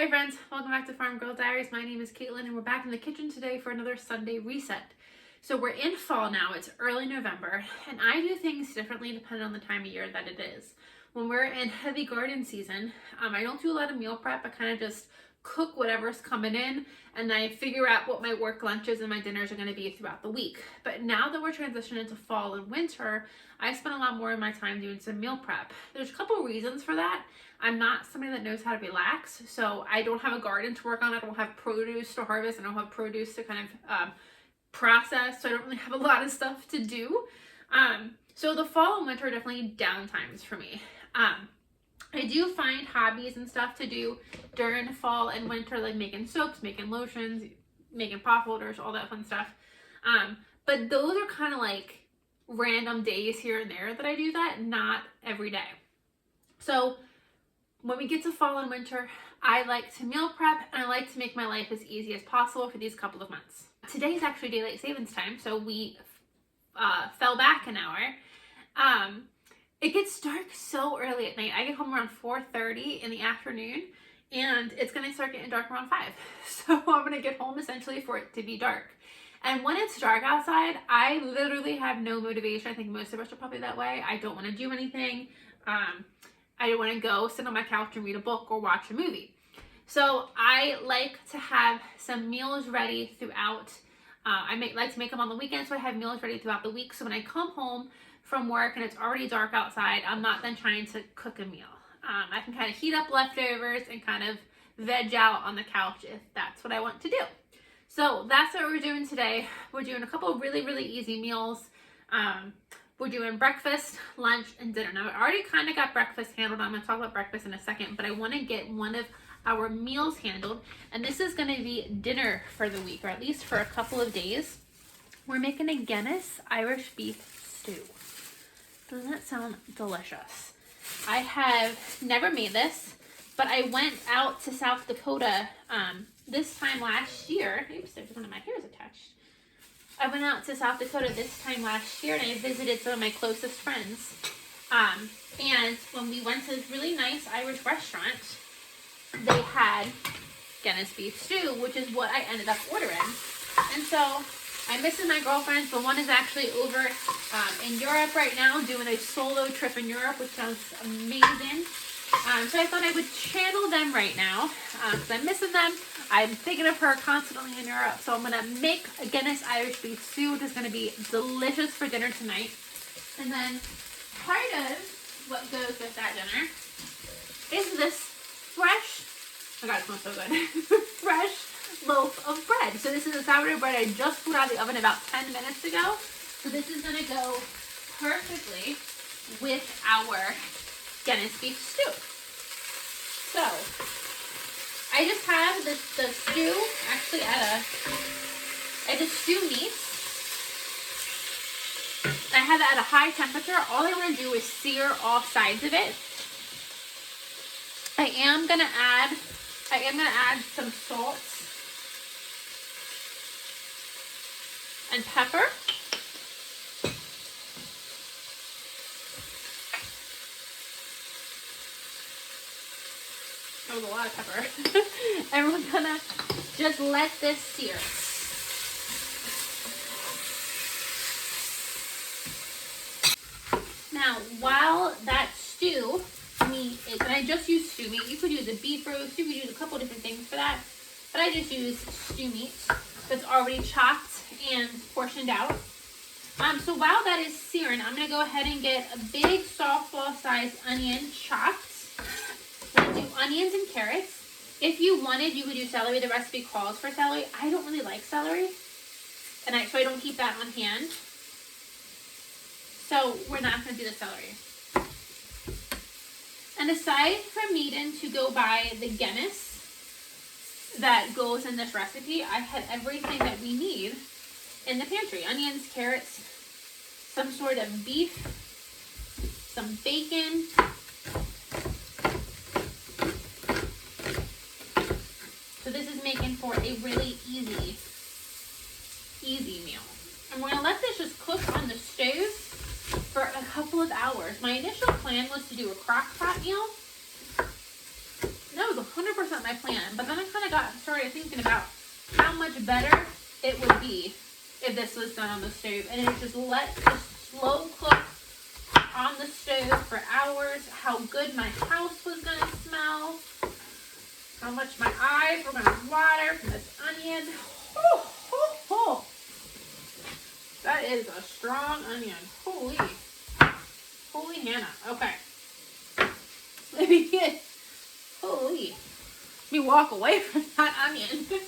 Hi friends, welcome back to Farm Girl Diaries. My name is Caitlin and we're back in the kitchen today for another Sunday reset. So we're in fall now, it's early November, and I do things differently depending on the time of year that it is. When we're in heavy garden season, I don't do a lot of meal prep. I kind of just cook whatever's coming in and I figure out what my work lunches and my dinners are going to be throughout the week. But now that we're transitioning into fall and winter, I spend a lot more of my time doing some meal prep. There's a couple reasons for that. I'm not somebody that knows how to relax, so I don't have a garden to work on. I don't have produce to harvest. I don't have produce to kind of process, so I don't really have a lot of stuff to do. So the fall and winter are definitely downtimes for me. I do find hobbies and stuff to do during fall and winter, like making soaps, making lotions, making pot holders, all that fun stuff. But those are kind of like random days here and there that I do that, not every day. So when we get to fall and winter, I like to meal prep and I like to make my life as easy as possible for these couple of months. Today is actually daylight savings time, so we fell back an hour. It gets dark so early at night. I get home around 4:30 in the afternoon and it's going to start getting dark around 5. So I'm going to get home essentially for it to be dark. And when it's dark outside, I literally have no motivation. I think most of us are probably that way. I don't want to do anything. I don't want to go sit on my couch and read a book or watch a movie. So I like to have some meals ready throughout. I like to make them on the weekends, so I have meals ready throughout the week. So when I come home from work and it's already dark outside, I'm not then trying to cook a meal. I can kind of heat up leftovers and kind of veg out on the couch if that's what I want to do. So that's what we're doing today. We're doing a couple of really, really easy meals. We're doing breakfast, lunch, and dinner. Now, I already kind of got breakfast handled. I'm going to talk about breakfast in a second, but I want to get one of our meals handled. And this is going to be dinner for the week, or at least for a couple of days. We're making a Guinness Irish beef stew. Doesn't that sound delicious? I have never made this, but I went out to South Dakota this time last year. Oops, there's one of my hairs attached. I went out to South Dakota this time last year and I visited some of my closest friends. And when we went to this really nice Irish restaurant, they had Guinness beef stew, which is what I ended up ordering. And so I'm missing my girlfriends, but one is actually over in Europe right now doing a solo trip in Europe, which sounds amazing. So I thought I would channel them right now because I'm missing them. I'm thinking of her constantly in Europe, so I'm going to make a Guinness Irish beef stew, which is going to be delicious for dinner tonight. And then part of what goes with that dinner is this fresh, oh my god, it smells so good, fresh loaf of bread. So this is a sourdough bread I just put out of the oven about 10 minutes ago. So this is going to go perfectly with our Guinness beef stew. So I just have the stew actually I just stew meat. I have it at a high temperature. All I want to do is sear all sides of it. I am gonna add some salt and pepper. That was a lot of pepper. And we're gonna just let this sear. Now, while that stew meat is, and I just use stew meat. You could use a beef roast. You could use a couple different things for that. But I just use stew meat that's already chopped and portioned out. So while that is searing, I'm gonna go ahead and get a big softball sized onion chopped. I'm gonna do onions and carrots. If you wanted, you could do celery. The recipe calls for celery. I don't really like celery, so I don't keep that on hand. So we're not going to do the celery. And aside from needing to go buy the Guinness that goes in this recipe, I had everything that we need in the pantry. Onions, carrots, some sort of beef, some bacon, so this is making for a really easy meal. And we're going to let this just cook on the stove for a couple of hours. My initial plan was to do a crock pot meal. That was 100% my plan. But then I kind of got started thinking about how much better it would be if this was done on the stove. And it just slow cook on the stove for hours. How good my house was going to smell. How much my eyes were going to water from this onion. Oh, oh, oh. That is a strong onion. Holy. Holy Hannah. Okay. Let me get. Holy. Let me walk away from that onion. Okay.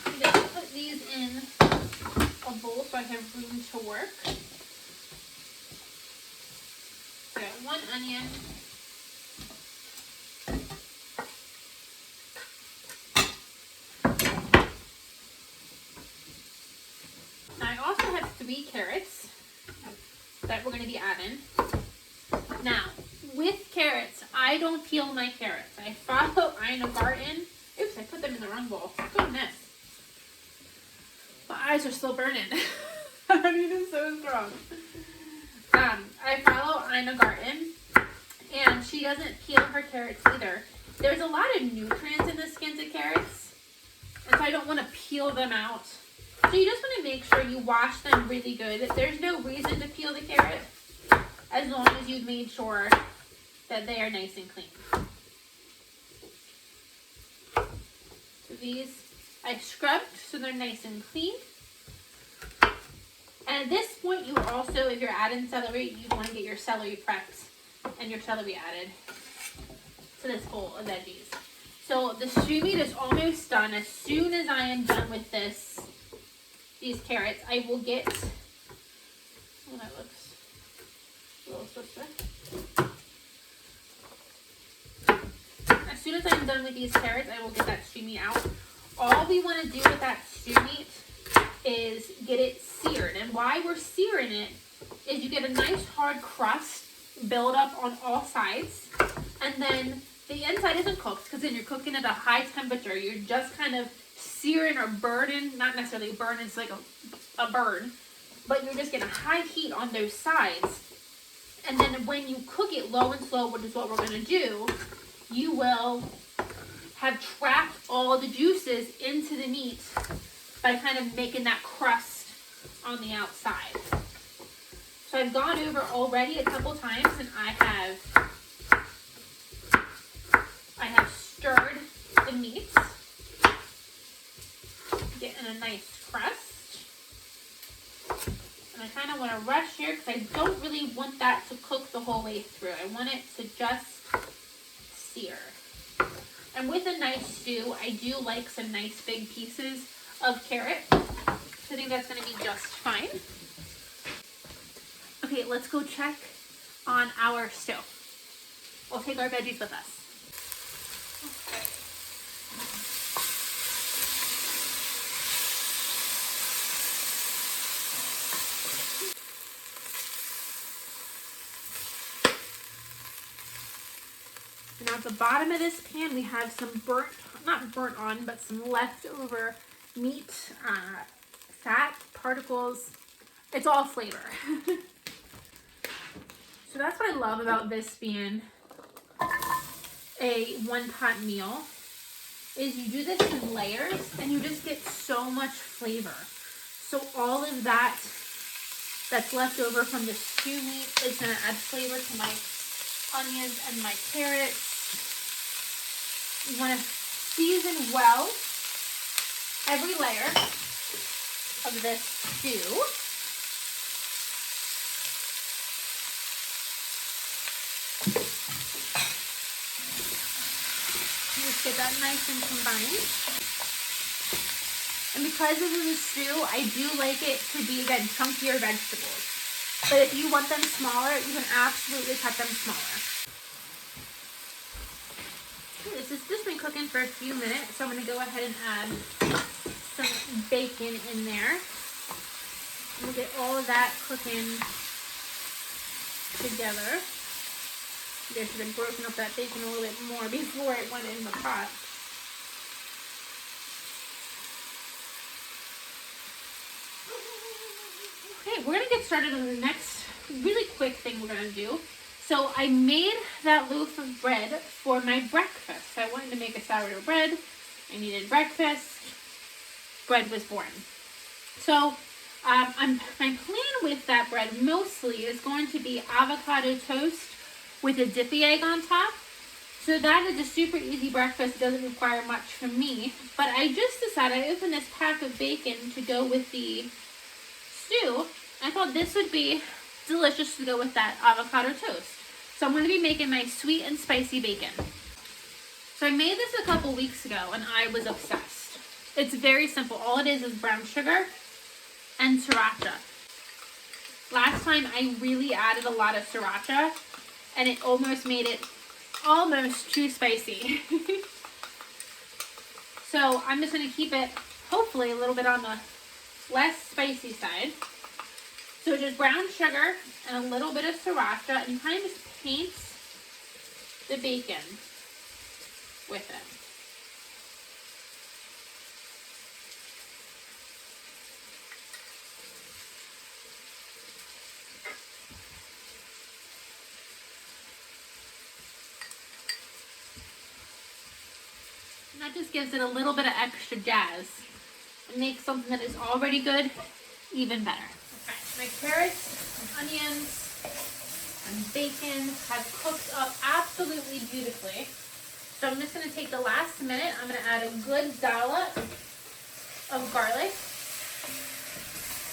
I'm going to put these in a bowl so I have room to work. So I got one onion. I also have 3 carrots that we're going to be adding. Now, with carrots, I don't peel my carrots. I follow Ina Garten. Oops, I put them in the wrong bowl. Goodness. My eyes are still burning. I mean, it's so strong. I follow Ina Garten, and she doesn't peel her carrots either. There's a lot of nutrients in the skins of carrots, and so I don't want to peel them out. So you just want to make sure you wash them really good. There's no reason to peel the carrot as long as you've made sure that they are nice and clean. So these I scrubbed so they're nice and clean. And at this point, you also, if you're adding celery, you want to get your celery prepped and your celery added to this bowl of veggies. So the stew meat is almost done. As soon as I am done with these carrots, I will get, oh, that looks a little suspect. As soon as I'm done with these carrots, I will get that stew meat out. All we want to do with that stew meat is get it seared. And why we're searing it is you get a nice hard crust build up on all sides. And then the inside isn't cooked because then you're cooking at a high temperature. You're just kind of searing or burning, not necessarily burn, it's like a burn, but you're just getting a high heat on those sides. And then when you cook it low and slow, which is what we're going to do, you will have trapped all the juices into the meat by kind of making that crust on the outside. So I've gone over already a couple times, and I have stirred the meat, getting a nice crust. And I kind of want to rush here because I don't really want that to cook the whole way through. I want it to just sear. And with a nice stew, I do like some nice big pieces of carrot. So I think that's going to be just fine. Okay, let's go check on our stew. We'll take our veggies with us. Okay. Now at the bottom of this pan, we have some not burnt on, but some leftover meat, fat, particles. It's all flavor. So that's what I love about this being a one-pot meal, is you do this in layers and you just get so much flavor. So all of that that's left over from the stew meat is going to add flavor to my onions and my carrots. You want to season well every layer of this stew. Just get that nice and combined. And because this is a stew, I do like it to be, again, chunkier vegetables. But if you want them smaller, you can absolutely cut them smaller. This has just been cooking for a few minutes, so I'm going to go ahead and add some bacon in there. We'll get all of that cooking together. I should have broken up that bacon a little bit more before it went in the pot. Okay, we're going to get started on the next really quick thing we're going to do. So I made that loaf of bread for my breakfast. I wanted to make a sourdough bread. I needed breakfast. Bread was born. So my plan with that bread mostly is going to be avocado toast with a dippy egg on top. So that is a super easy breakfast. It doesn't require much from me. But I just decided I opened this pack of bacon to go with the stew. I thought this would be delicious to go with that avocado toast. So I'm going to be making my sweet and spicy bacon. So I made this a couple weeks ago and I was obsessed. It's very simple. All it is brown sugar and sriracha. Last time I really added a lot of sriracha and it almost made it almost too spicy. So I'm just going to keep it hopefully a little bit on the less spicy side. So just brown sugar and a little bit of sriracha, and you kind of just paint the bacon with it. And that just gives it a little bit of extra jazz. It makes something that is already good even better. Okay, my carrots and onions and bacon have cooked up absolutely beautifully. So I'm just going to take the last minute. I'm going to add a good dollop of garlic.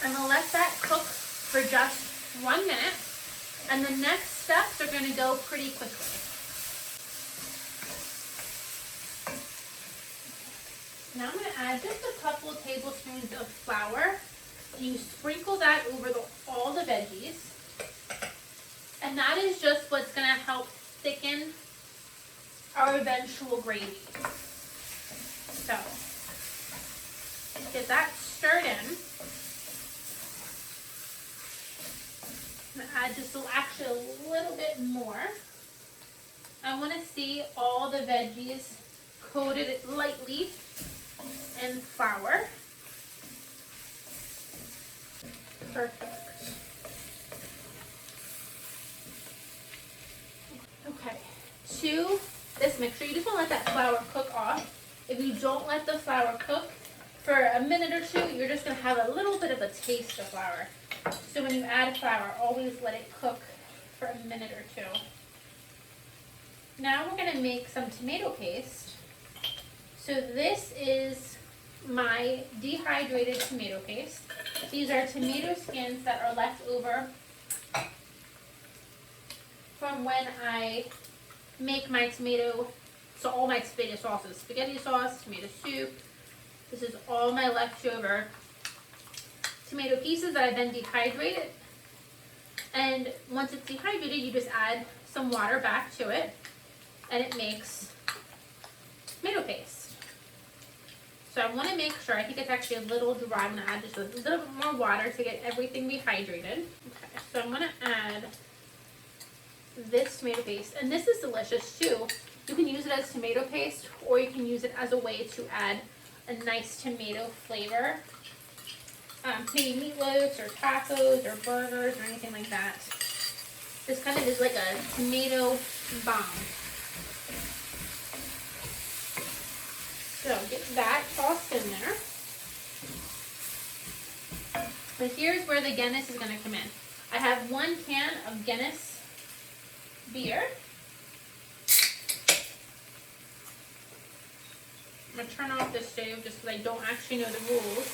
I'm going to let that cook for just 1 minute. And the next steps are going to go pretty quickly. Now I'm going to add just a couple of tablespoons of flour. You sprinkle that over all the veggies. And that is just what's going to help thicken our eventual gravy. So, get that stirred in. I'm going to add just actually a little bit more. I want to see all the veggies coated lightly in flour. Perfect. Okay, to this mixture, you just want to let that flour cook off. If you don't let the flour cook for a minute or two, you're just going to have a little bit of a taste of flour. So when you add flour, always let it cook for a minute or two. Now we're going to make some tomato paste. So this is my dehydrated tomato paste. These are tomato skins that are left over from when I make my tomato, so all my tomato sauces, spaghetti sauce, tomato soup. This is all my leftover tomato pieces that I've then dehydrated. And once it's dehydrated, you just add some water back to it and it makes tomato paste. So I want to make sure, I think it's actually a little dry. I'm going to add just a little bit more water to get everything rehydrated. Okay, so I'm going to add this tomato paste. And this is delicious too. You can use it as tomato paste or you can use it as a way to add a nice tomato flavor. Maybe meatloaves or tacos or burgers or anything like that. This kind of is like a tomato bomb. So get that tossed in there. But here's where the Guinness is going to come in. I have 1 can of Guinness beer. I'm going to turn off the stove just because I don't actually know the rules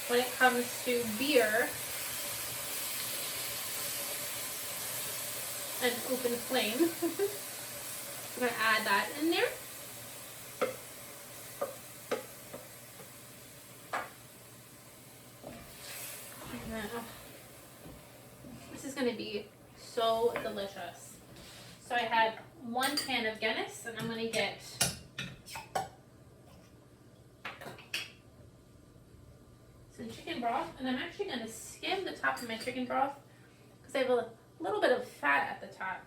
when it comes to beer and open flame. I'm going to add that in there. This is going to be so delicious. So I had 1 can of Guinness and I'm going to get some chicken broth, and I'm actually going to skim the top of my chicken broth because I have a little bit of fat at the top.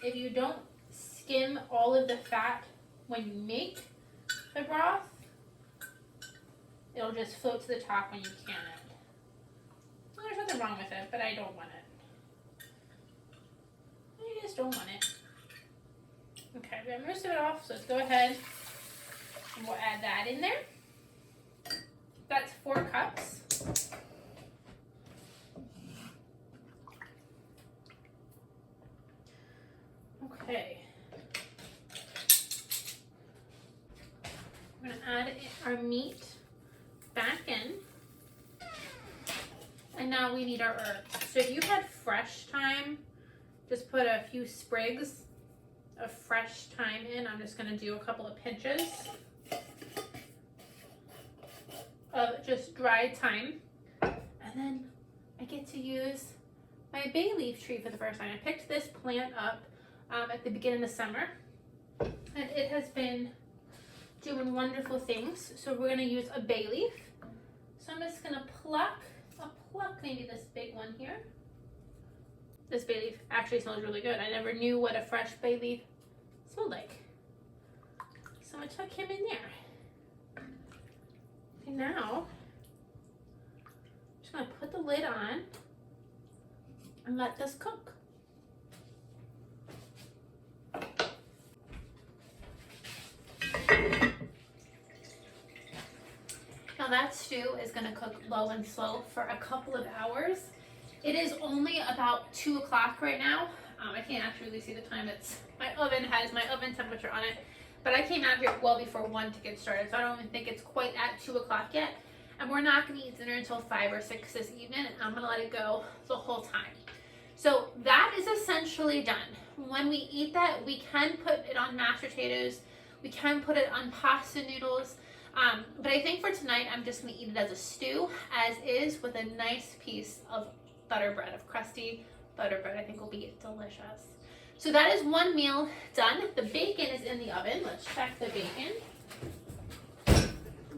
If you don't skim all of the fat when you make the broth, it'll just float to the top when you can it. Well, there's nothing wrong with it, but I don't want it. You just don't want it. Okay, we have most of it off, so let's go ahead and we'll add that in there. That's 4 cups. Okay. We're gonna add our meat back in. And now we need our herbs. So if you had fresh thyme, just put a few sprigs of fresh thyme in. I'm just gonna do a couple of pinches of just dried thyme. And then I get to use my bay leaf tree for the first time. I picked this plant up at the beginning of summer, and it has been doing wonderful things. So we're gonna use a bay leaf. So I'm just gonna pluck maybe this big one here. This bay leaf actually smells really good. I never knew what a fresh bay leaf smelled like. So I took him in there. And now, I'm just gonna put the lid on and let this cook. Now that stew is gonna cook low and slow for a couple of hours. It is only about 2 o'clock right now. I can't actually really see the time. My oven has my oven temperature on it, but I came out here well before 1 to get started, so I don't even think it's quite at 2 o'clock yet. And we're not gonna eat dinner until 5 or 6 this evening, and I'm gonna let it go the whole time. So that is essentially done. When we eat that, we can put it on mashed potatoes, we can put it on pasta noodles, but I think for tonight, I'm just gonna eat it as a stew, as is, with a nice piece of butter bread, of crusty butter bread. I think will be delicious. So that is one meal done. The bacon is in the oven. Let's check the bacon.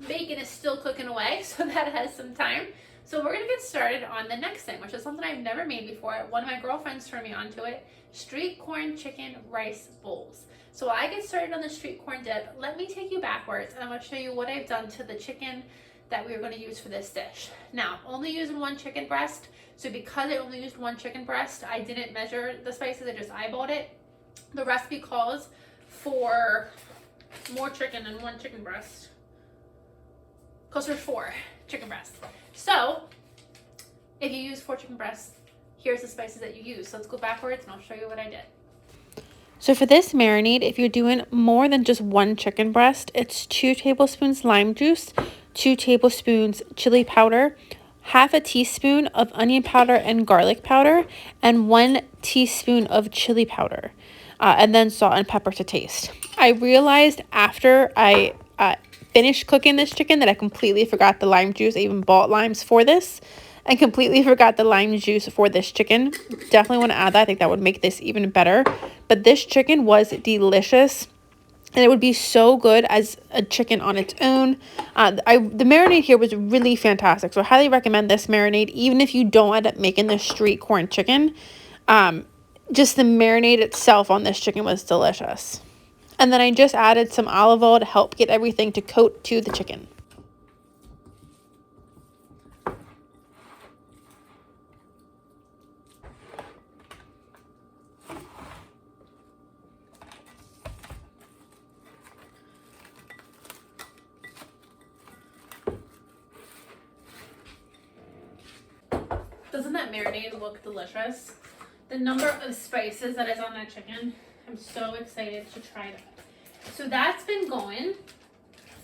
Bacon is still cooking away, so that has some time. So we're gonna get started on the next thing, which is something I've never made before. One of my girlfriends turned me onto it: street corn chicken rice bowls. So while I get started on the street corn dip, let me take you backwards, and I'm gonna show you what I've done to the chicken that we are gonna use for this dish. Now, only using 1 chicken breast, so because I only used 1 chicken breast, I didn't measure the spices, I just eyeballed it. The recipe calls for more chicken than 1 chicken breast. Calls for 4 chicken breasts. So, if you use 4 chicken breasts, here's the spices that you use. So let's go backwards and I'll show you what I did. So for this marinade, if you're doing more than just 1 chicken breast, it's 2 tablespoons lime juice, 2 tablespoons chili powder, half a teaspoon of onion powder and garlic powder, and 1 teaspoon of chili powder, and then salt and pepper to taste. I realized after I finished cooking this chicken that I completely forgot the lime juice. I even bought limes for this. I completely forgot the lime juice for this chicken. Definitely want to add that. I think that would make this even better. But this chicken was delicious, and it would be so good as a chicken on its own. The marinade here was really fantastic, so I highly recommend this marinade, even if you don't end up making the street corn chicken. Just the marinade itself on this chicken was delicious. And then I just added some olive oil to help get everything to coat to the chicken. Doesn't that marinade look delicious? The number of spices that is on that chicken, I'm so excited to try that. So that's been going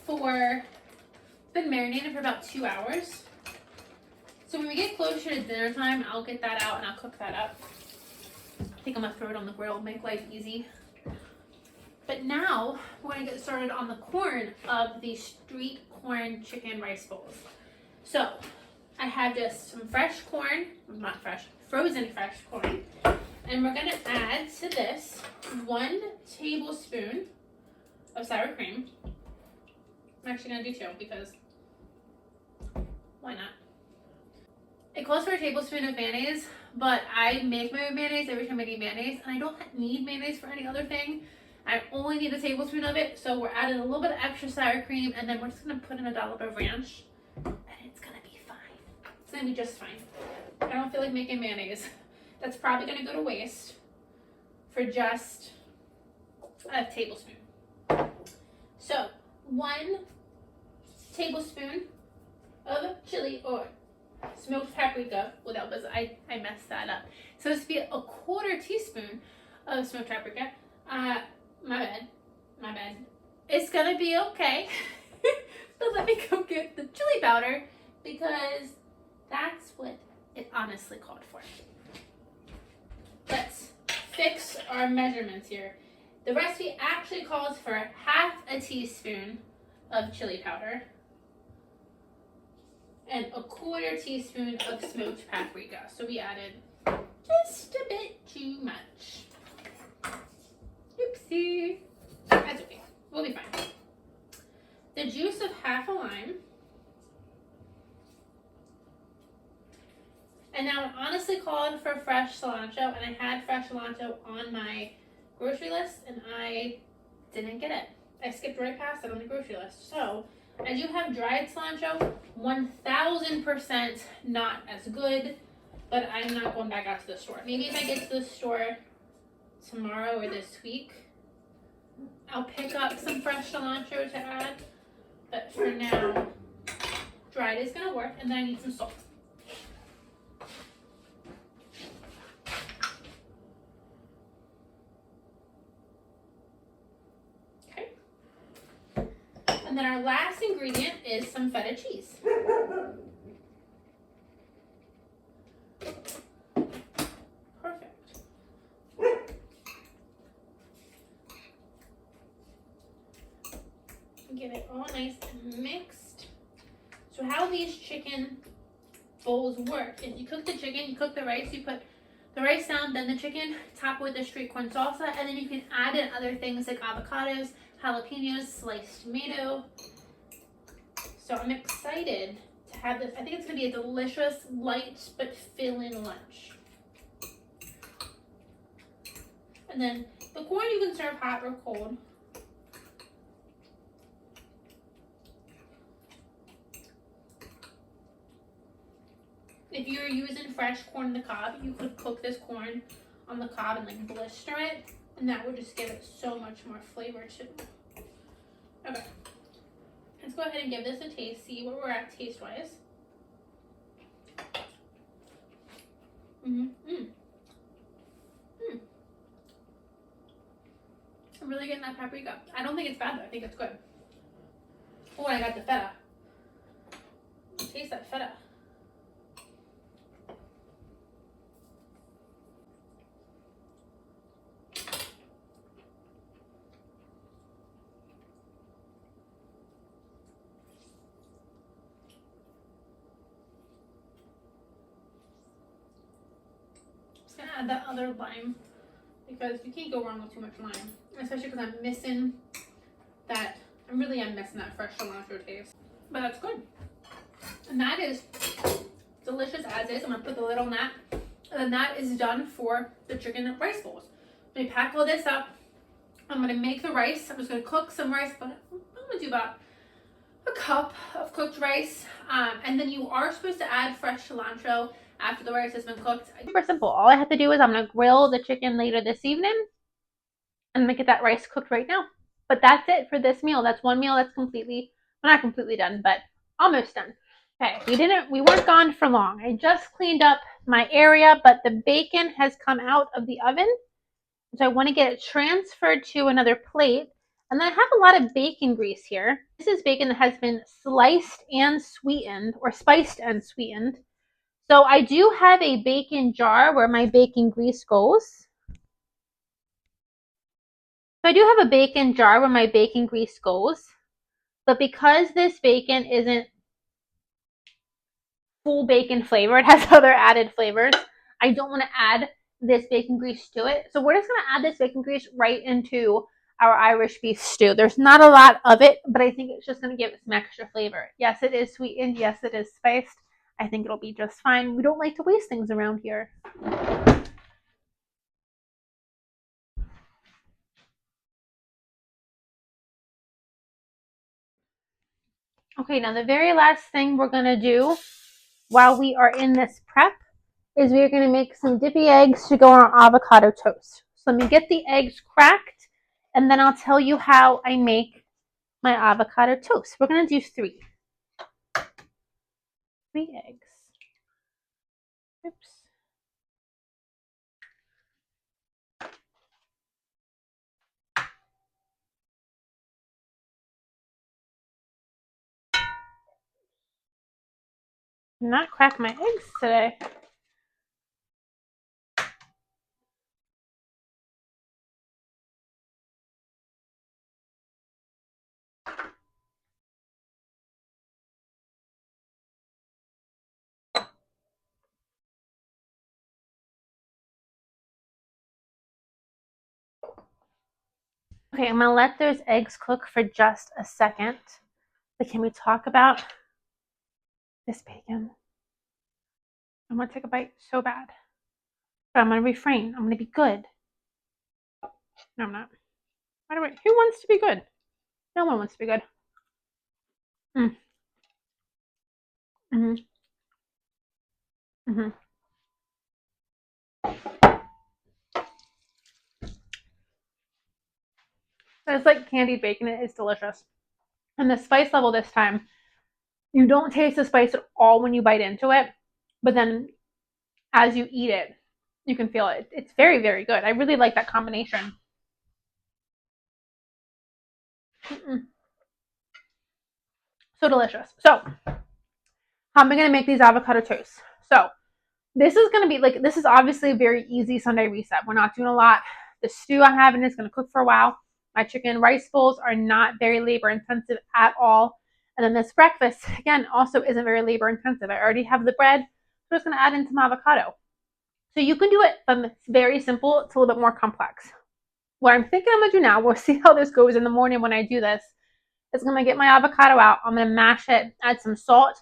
for, been marinated for about 2 hours. So when we get closer to dinner time, I'll get that out and I'll cook that up. I think I'm gonna throw it on the grill, make life easy. But now we're gonna get started on the corn of the street corn chicken rice bowls. So I have just some fresh corn, not fresh, frozen fresh corn. And we're gonna add to this 1 tablespoon of sour cream. I'm actually gonna do 2 because why not? It calls for a tablespoon of mayonnaise, but I make my own mayonnaise every time I need mayonnaise, and I don't need mayonnaise for any other thing. I only need a tablespoon of it, so we're adding a little bit of extra sour cream, and then we're just gonna put in a dollop of ranch, and it's gonna be fine. It's gonna be just fine. I don't feel like making mayonnaise. That's probably gonna go to waste. for just a tablespoon. So 1 tablespoon of chili or smoked paprika. Well, that was, I messed that up. So it's supposed to be a 1/4 teaspoon of smoked paprika. My bad. It's gonna be okay. But let me go get the chili powder because that's what it honestly called for. Let's fix our measurements here. The recipe actually calls for 1/2 teaspoon of chili powder and a 1/4 teaspoon of smoked paprika. So we added just a bit too much. Oopsie. That's okay. We'll be fine. The juice of 1/2 lime. And now it honestly called for fresh cilantro, and I had fresh cilantro on my grocery list, and I didn't get it. I skipped right past it on the grocery list. So I do have dried cilantro, 1000% not as good, but I'm not going back out to the store. Maybe if I get to the store tomorrow or this week, I'll pick up some fresh cilantro to add. But for now, dried is gonna work, and then I need some salt. Okay. And then our last ingredient is some feta cheese. Perfect. Get it all nice and mixed. So how these chicken bowls work is you cook the chicken, you cook the rice, you put the rice down, then the chicken, top with the street corn salsa, and then you can add in other things like avocados, jalapenos, sliced tomato. So I'm excited to have this. I think it's gonna be a delicious, light, but fill-in lunch. And then the corn you can serve hot or cold. If you're using fresh corn on the cob, you could cook this corn on the cob and like blister it, and that would just give it so much more flavor too. Okay, let's go ahead and give this a taste, see where we're at taste-wise. I'm really getting that paprika. I don't think it's bad though, I think it's good. Oh, I got the feta. Taste that feta. Gonna add that other lime because you can't go wrong with too much lime, especially because I'm missing that. I'm missing that fresh cilantro taste, but that's good. And that is delicious as is. I'm gonna put the lid on that, and then that is done for the chicken and rice bowls. Let me pack all this up. I'm gonna make the rice. I'm just gonna cook some rice, but I'm gonna do about a cup of cooked rice, and then you are supposed to add fresh cilantro after the rice has been cooked. Super simple. All I have to do is I'm going to grill the chicken later this evening and make that rice cooked right now. But that's it for this meal. That's one meal that's completely, well, not completely done, but almost done. Okay, we weren't gone for long. I just cleaned up my area, but the bacon has come out of the oven. So I want to get it transferred to another plate. And then I have a lot of bacon grease here. This is bacon that has been sliced and sweetened, or spiced and sweetened. So I do have a bacon jar where my bacon grease goes. So I do have a bacon jar where my bacon grease goes. But because this bacon isn't full bacon flavor, it has other added flavors, I don't want to add this bacon grease to it. So we're just going to add this bacon grease right into our Irish beef stew. There's not a lot of it, but I think it's just going to give it some extra flavor. Yes, it is sweetened. Yes, it is spiced. I think it'll be just fine. We don't like to waste things around here. Okay, now the very last thing we're going to do while we are in this prep is we're going to make some dippy eggs to go on our avocado toast. So let me get the eggs cracked, and then I'll tell you how I make my avocado toast. We're going to do 3. 3 eggs. Oops. Not crack my eggs today. Okay, I'm gonna let those eggs cook for just a second. But can we talk about this bacon? I'm gonna take a bite so bad. But I'm gonna refrain. I'm gonna be good. No, I'm not. Who wants to be good? No one wants to be good. Mm. Mm-hmm. Mm-hmm. It's like candied bacon. It is delicious. And the spice level this time, you don't taste the spice at all when you bite into it, but then as you eat it, you can feel it. It's very, very good. I really like that combination. So delicious. So, how am I going to make these avocado toasts? So, this is going to be like, this is obviously a very easy Sunday reset. We're not doing a lot. The stew I'm having is going to cook for a while. My chicken rice bowls are not very labor intensive at all. And then this breakfast, again, also isn't very labor intensive. I already have the bread. So I'm just going to add in some avocado. So you can do it from very simple to a little bit more complex. What I'm thinking I'm going to do now, we'll see how this goes in the morning when I do this, is I'm going to get my avocado out. I'm going to mash it, add some salt,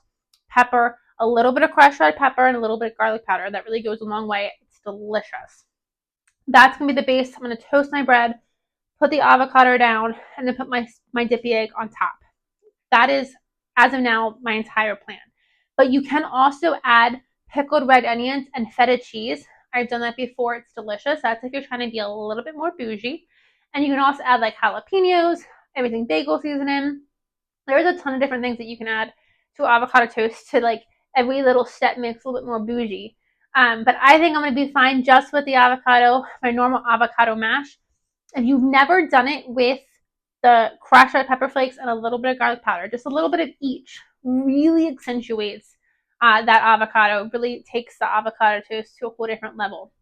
pepper, a little bit of crushed red pepper, and a little bit of garlic powder. That really goes a long way. It's delicious. That's going to be the base. I'm going to toast my bread, put the avocado down, and then put my dippy egg on top. That is, as of now, my entire plan. But you can also add pickled red onions and feta cheese. I've done that before. It's delicious. That's if you're trying to be a little bit more bougie. And you can also add like jalapenos, everything bagel seasoning. There's a ton of different things that you can add to avocado toast to like every little step makes a little bit more bougie. But I think I'm going to be fine just with the avocado, my normal avocado mash. If you've never done it with the crushed red pepper flakes and a little bit of garlic powder, just a little bit of each, really accentuates that avocado, really takes the avocado toast to a whole different level.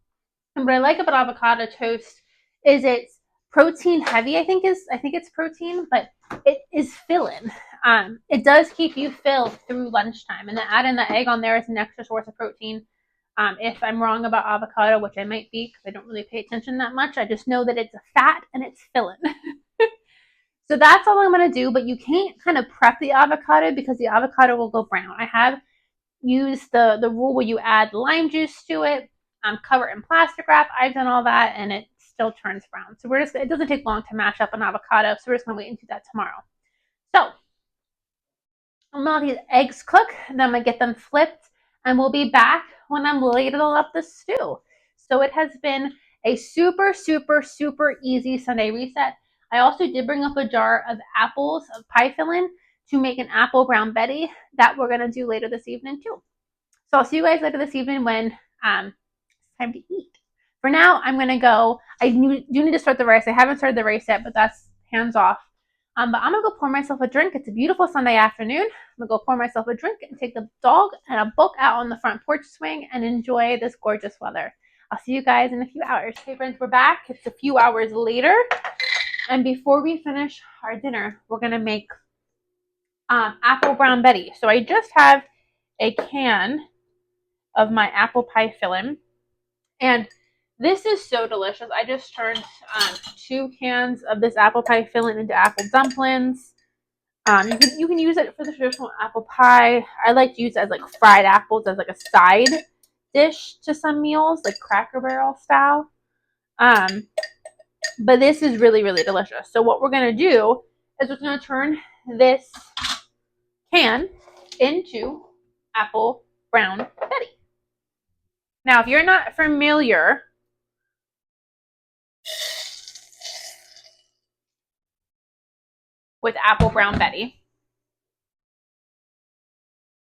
And what I like about avocado toast is it's protein heavy. I think it's protein, but it is filling. It does keep you filled through lunchtime, and then adding the egg on there is an extra source of protein. If I'm wrong about avocado, which I might be because I don't really pay attention that much, I just know that it's a fat and it's filling. So that's all I'm going to do, but you can't kind of prep the avocado because the avocado will go brown. I have used the rule where you add lime juice to it, cover it in plastic wrap. I've done all that and it still turns brown. So it doesn't take long to mash up an avocado, so we're just going to wait and do that tomorrow. So I'm going to let these eggs cook, and then I'm going to get them flipped, and we'll be back when I'm ladling up the stew. So it has been a super, super, super easy Sunday reset. I also did bring up a jar of apples of pie filling to make an apple brown Betty that we're going to do later this evening too. So I'll see you guys later this evening when it's time to eat. For now, I'm going to go. I do need to start the rice. I haven't started the rice yet, but that's hands off. But I'm going to go pour myself a drink. It's a beautiful Sunday afternoon. I'm going to go pour myself a drink and take the dog and a book out on the front porch swing and enjoy this gorgeous weather. I'll see you guys in a few hours. Hey friends, we're back. It's a few hours later. And before we finish our dinner, we're going to make apple brown Betty. So I just have a can of my apple pie filling. And this is so delicious. I just turned 2 cans of this apple pie filling into apple dumplings. You can use it for the traditional apple pie. I like to use it as like fried apples as like a side dish to some meals, like Cracker Barrel style. But this is really, really delicious. So what we're going to do is we're going to turn this can into apple brown Betty. Now, if you're not familiar with Apple Brown Betty.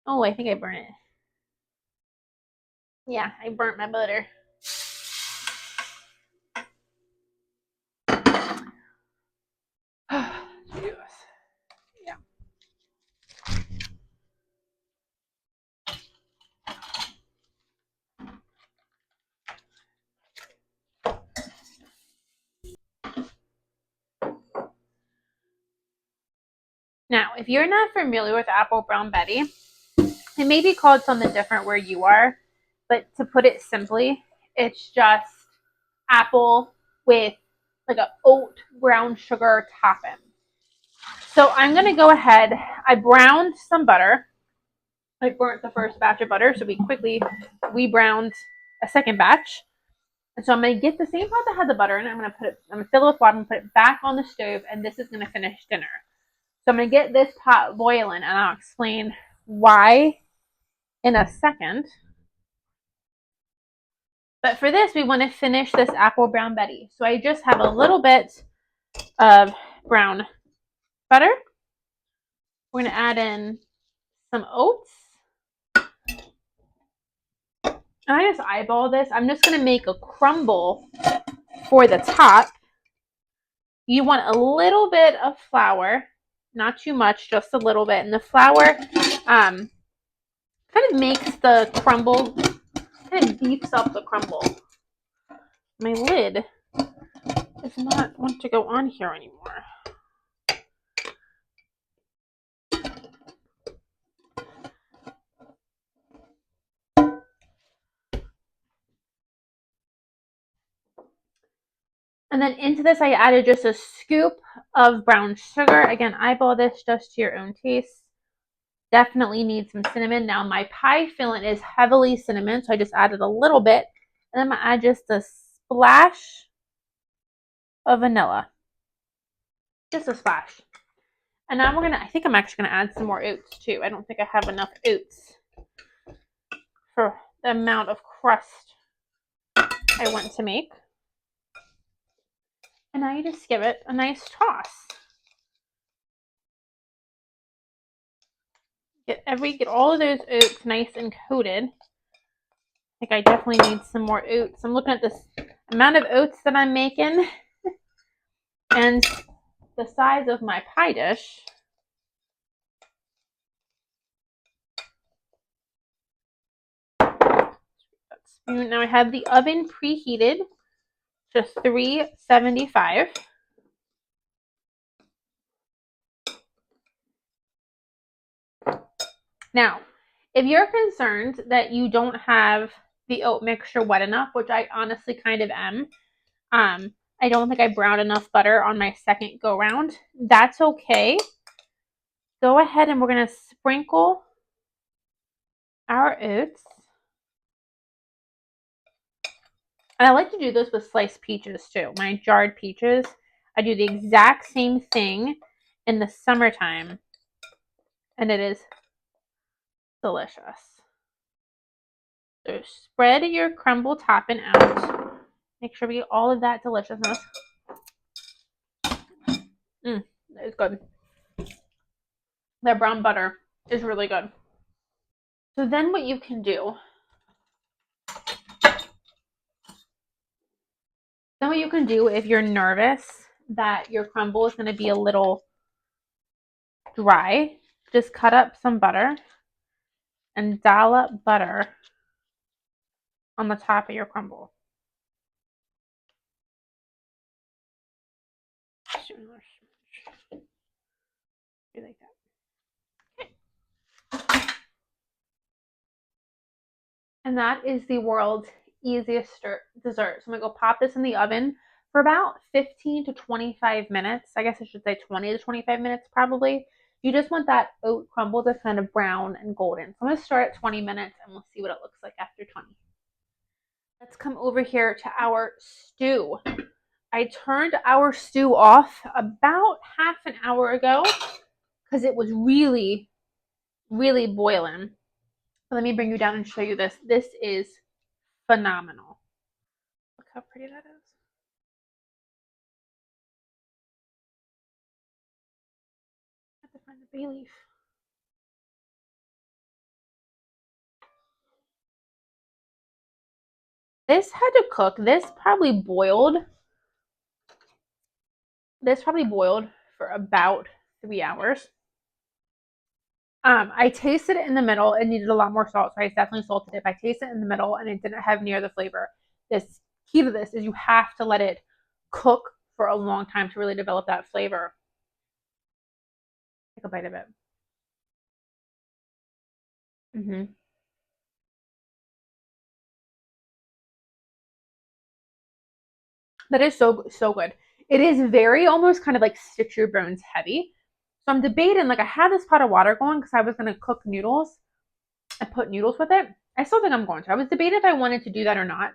Oh, I think I burnt it. Yeah, I burnt my butter. Yeah. Now, if you're not familiar with Apple Brown Betty, it may be called something different where you are, but to put it simply, it's just apple with like a oat brown sugar topping. So I'm going to go ahead. I browned some butter. I burnt the first batch of butter, so we browned a second batch. And so I'm going to get the same pot that had the butter in it. I'm going to fill it with water and put it back on the stove, and this is going to finish dinner. So I'm going to get this pot boiling, and I'll explain why in a second. But for this, we want to finish this Apple Brown Betty. So I just have a little bit of brown butter. We're going to add in some oats. And I just eyeball this. I'm just going to make a crumble for the top. You want a little bit of flour, not too much, just a little bit. And the flour kind of makes the crumble, kind of beefs up the crumble. My lid does not want to go on here anymore. And then into this, I added just a scoop of brown sugar. Again, eyeball this just to your own taste. Definitely need some cinnamon. Now, my pie filling is heavily cinnamon, so I just added a little bit. And I'm going to add just a splash of vanilla. Just a splash. And now I think I'm actually going to add some more oats too. I don't think I have enough oats for the amount of crust I want to make. And now you just give it a nice toss. Get all of those oats nice and coated. I think I definitely need some more oats. I'm looking at this amount of oats that I'm making and the size of my pie dish. Now I have the oven preheated to 375. Now, if you're concerned that you don't have the oat mixture wet enough, which I honestly kind of am, I don't think I browned enough butter on my second go round. That's okay. Go ahead and we're going to sprinkle our oats. And I like to do this with sliced peaches too. My jarred peaches, I do the exact same thing in the summertime. And it is delicious. So spread your crumble topping out. Make sure we get all of that deliciousness. That is good. That brown butter is really good. So then what you can do, if you're nervous that your crumble is going to be a little dry, just cut up some butter and dollop butter on the top of your crumble. Like that. Okay. And that is the world's easiest dessert. So I'm going to go pop this in the oven for about 15 to 25 minutes. I guess I should say 20 to 25 minutes probably. You just want that oat crumble to kind of brown and golden. So I'm going to start at 20 minutes and we'll see what it looks like after 20. Let's come over here to our stew. I turned our stew off about half an hour ago because it was really, really boiling. Let me bring you down and show you this. This is phenomenal. Look how pretty that is. find the bay leaf. This had to cook. This probably boiled for about 3 hours. I tasted it in the middle. It needed a lot more salt, so I definitely salted it. If I tasted it in the middle and it didn't have near the flavor, this key to this is you have to let it cook for a long time to really develop that flavor. Take a bite of it. That is so good. It is very almost kind of like stitch your bones heavy. So I'm debating, like I had this pot of water going because I was going to cook noodles and put noodles with it. I still think I'm going to. I was debating if I wanted to do that or not,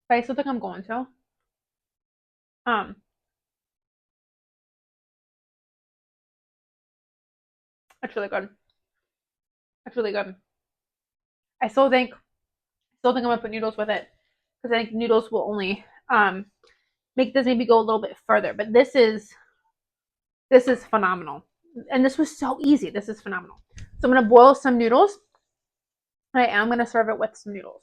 but I still think I'm going to. That's really good. That's really good. I still think I'm gonna put noodles with it because I think noodles will only make this maybe go a little bit further. But this is phenomenal, and this was so easy. This is phenomenal. So I'm gonna boil some noodles. I am gonna serve it with some noodles.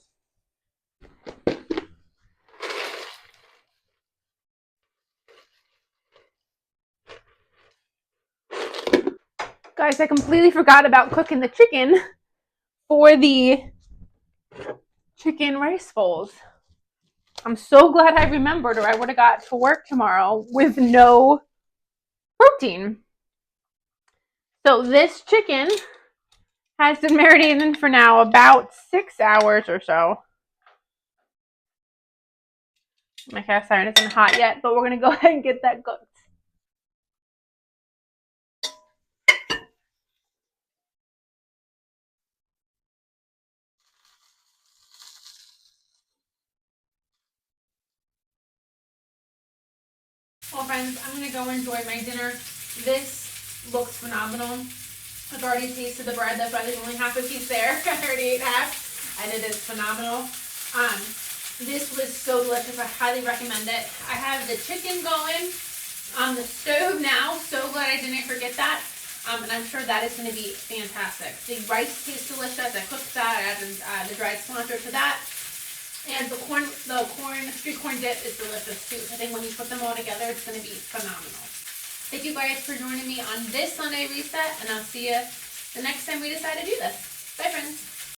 Guys, I completely forgot about cooking the chicken for the chicken rice bowls. I'm so glad I remembered, or I would have got to work tomorrow with no protein. So this chicken has been marinating for now about 6 hours or so. My cast iron isn't hot yet, but we're going to go ahead and get that cooked. Well, friends, I'm going to go enjoy my dinner. This looks phenomenal. I've already tasted the bread. That's why there's only half a piece there. I already ate half, and it is phenomenal. This was so delicious. I highly recommend it. I have the chicken going on the stove now. So glad I didn't forget that. And I'm sure that is going to be fantastic. The rice tastes delicious. I cooked that. I added the dried cilantro to that. And the street corn dip is delicious too. I think when you put them all together, it's going to be phenomenal. Thank you guys for joining me on this Sunday reset, and I'll see you the next time we decide to do this. Bye, friends.